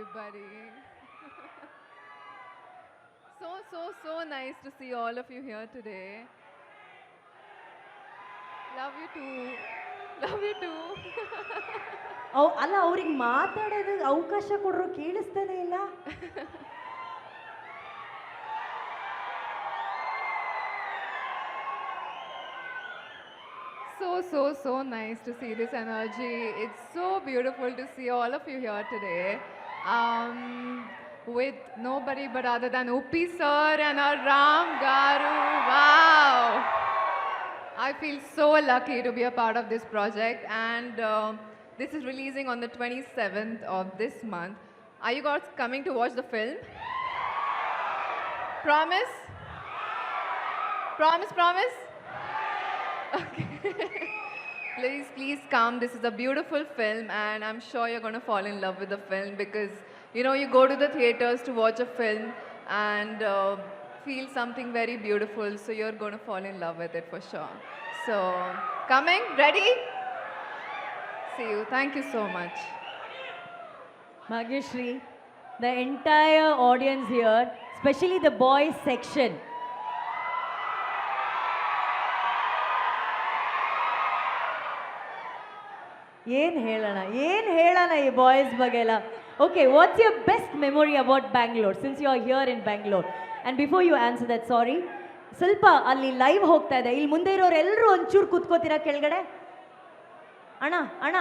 everybody. So nice to see all of you here today. Love you too. Love you too. ಅಲ್ಲ ಅವ್ರಿಗೆ ಮಾತಾಡೋದಕ್ಕೆ ಅವಕಾಶ ಕೊಡ್ರು ಕೇಳಿಸ್ತಾನೆ ಇಲ್ಲ. So nice to see this energy. It's so beautiful to see all of you here today. With nobody but other than Uppi sir and our Ram Garu. Wow! I feel so lucky to be a part of this project, and this is releasing on the 27th of this month. Are you guys coming to watch the film? Promise? Promise? Okay. Please come. This is a beautiful film, and I'm sure you're going to fall in love with the film because, you know, you go to the theaters to watch a film and feel something very beautiful, so you're going to fall in love with it for sure. So, coming? Ready? See you. Thank you so much. Bhagyashree, the entire audience here, especially the boys section. ಏನು ಹೇಳೋಣ ಈ boys ಬಗ್ಗೆ ಎಲ್ಲ. Okay, what's your best memory about Bangalore since you are here in Bangalore? And before you answer that, sorry, ಸ್ವಲ್ಪ ಅಲ್ಲಿ live ಹೋಗ್ತಾ ಇದೆ, ಇಲ್ಲಿ ಮುಂದೆ ಇರೋರು ಎಲ್ಲರೂ ಒಂಚೂರು ಕೂತ್ಕೋತೀರಾ ಕೆಳಗಡೆ? ಅಣ್ಣ ಅಣ್ಣ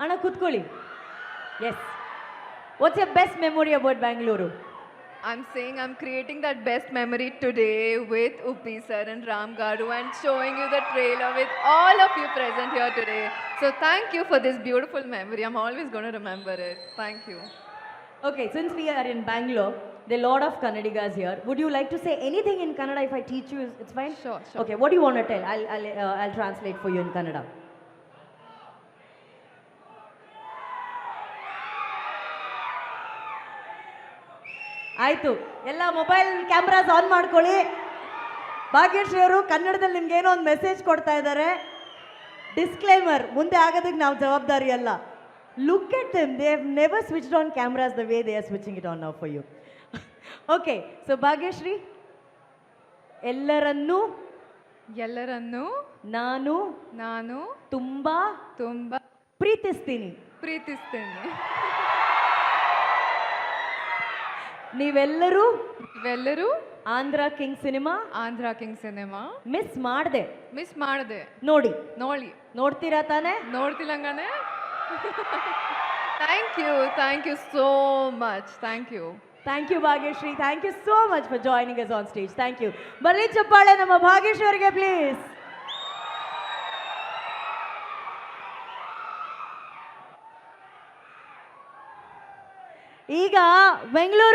ಅಣ್ಣ ಕೂತ್ಕೊಳ್ಳಿ. Yes, what's your best memory about Bangalore? I'm saying I'm creating that best memory today with Uppi sir and Ram Garu and showing you the trailer with all of you present here today. So thank you for this beautiful memory. I'm always going to remember it. Thank you. Okay, since we are in Bangalore, there are a lot of Kannadigas here. Would you like to say anything in Kannada? If I teach you, it's fine? Sure. Okay, what do you want to tell? I'll translate for you in Kannada. ಆಯಿತು, ಎಲ್ಲ mobile cameras on ಮಾಡ್ಕೊಳ್ಳಿ. ಭಾಗ್ಯಶ್ರೀ ಅವರು ಕನ್ನಡದಲ್ಲಿ ನಿಮ್ಗೆ ಏನೋ ಒಂದು message ಕೊಡ್ತಾ ಇದ್ದಾರೆ. ಡಿಸ್ಕ್ಲೇಮರ್, ಮುಂದೆ ಆಗೋದಕ್ಕೆ ನಾವು ಜವಾಬ್ದಾರಿ ಅಲ್ಲ. Look at them, they have never switched on cameras the way they are switching it on now for you. Okay, so Bhagyashree, ಎಲ್ಲರನ್ನೂ ನಾನು ತುಂಬಾ ಪ್ರೀತಿಸ್ತೀನಿ. ನೀವೆಲ್ಲರೂ ಆಂಧ್ರ ಕಿಂಗ್ ಸಿನಿಮಾ ಮಿಸ್ ಮಾಡ್ದೆ ನೋಡ್ತೀರಾ ತಾನೆ? ನೋಡ್ತಿಲ್ಲಂಗಾನೆ. Thank you so much. Thank you Bhagyashree. Thank you so much for joining us on stage. Thank you. ಬರ್ಲಿ ಚಪ್ಪಾಳೆ ನಮ್ಮ ಭಾಗ್ಯಶ್ರೀ ಅವರಿಗೆ ಪ್ಲೀಸ್. ಈಗ ಬೆಂಗಳೂರು